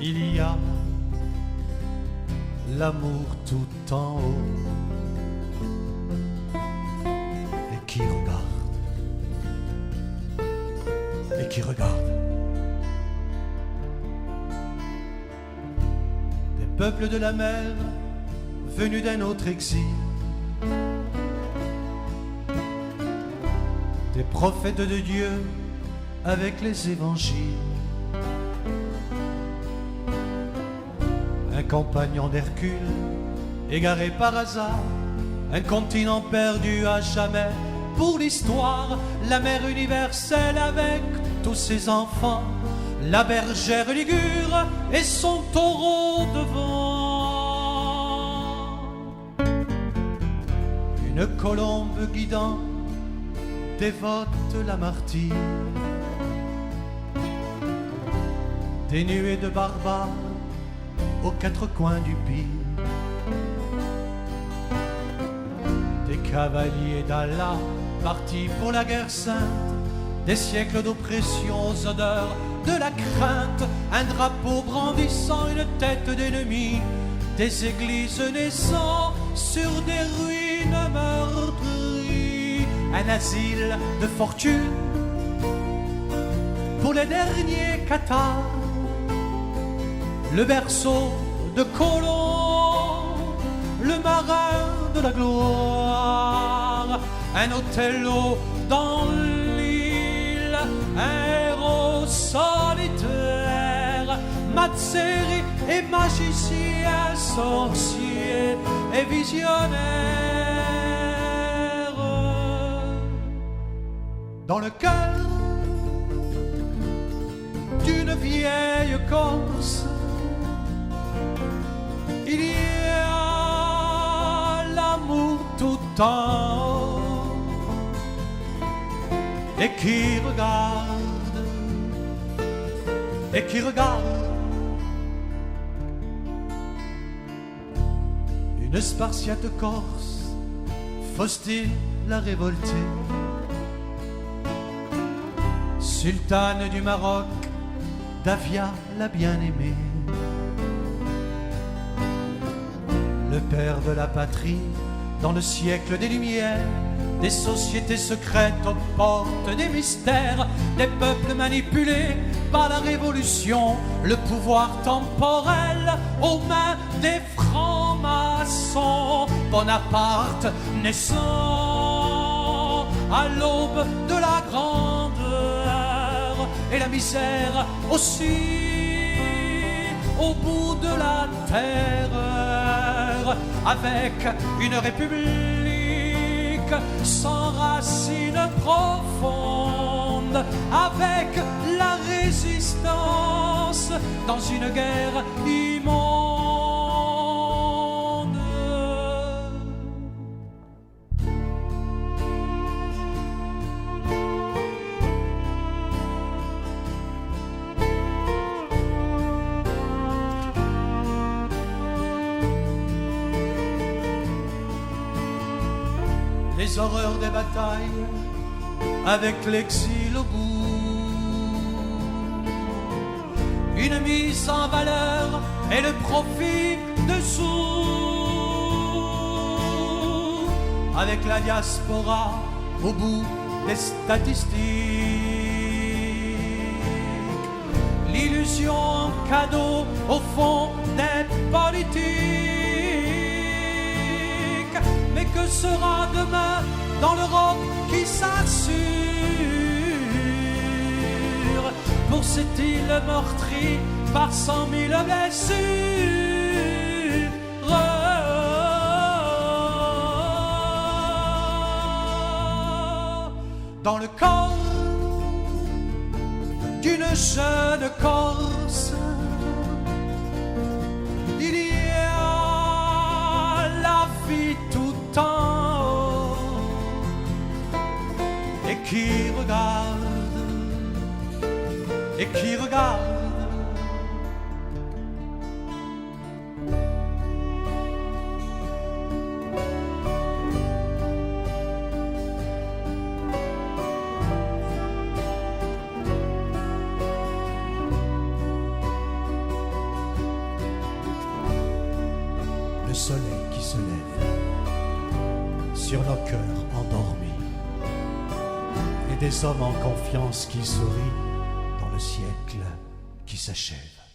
il y a l'amour tout en haut et qui regarde des peuples de la mer venus d'un autre exil, des prophètes de Dieu avec les évangiles, un compagnon d'Hercule égaré par hasard, un continent perdu à jamais pour l'histoire, la mer universelle avec tous ses enfants, la bergère ligure et son taureau devant, une colombe guidant dévote la martyre, des nuées de barbares aux quatre coins du pire, des cavaliers d'Allah partis pour la guerre sainte, des siècles d'oppression aux odeurs de la crainte, un drapeau brandissant une tête d'ennemi, des églises naissant sur des ruines meurtries, un asile de fortune pour les derniers cathares, le berceau de Colomb, le marin de la gloire, un Othello dans l'île, un héros solitaire, Mazzeri et magicien, sorcier et visionnaire. Dans le cœur d'une vieille Corse, il y a l'amour tout en haut et qui regarde une Spartiate corse, Faustine la révoltée, sultane du Maroc, Davia la bien-aimée, le père de la patrie dans le siècle des Lumières, des sociétés secrètes aux portes des mystères, des peuples manipulés par la révolution, le pouvoir temporel aux mains des francs-maçons, Bonaparte naissant à l'aube de la grandeur, et la misère aussi au bout de la terreur, avec une république sans racines profondes, avec la résistance dans une guerre immonde. Les horreurs des batailles avec l'exil au bout, une mise en valeur et le profit dessous, avec la diaspora au bout des statistiques, l'illusion cadeau au fond des politiques. Mais que sera demain dans l'Europe qui s'assure pour cette île meurtrie par 100 000 blessures? Dans le corps d'une jeune Corse, il y a la vie tout en haut et qui regarde qui se lève sur nos cœurs endormis et des hommes en confiance qui sourient dans le siècle qui s'achève.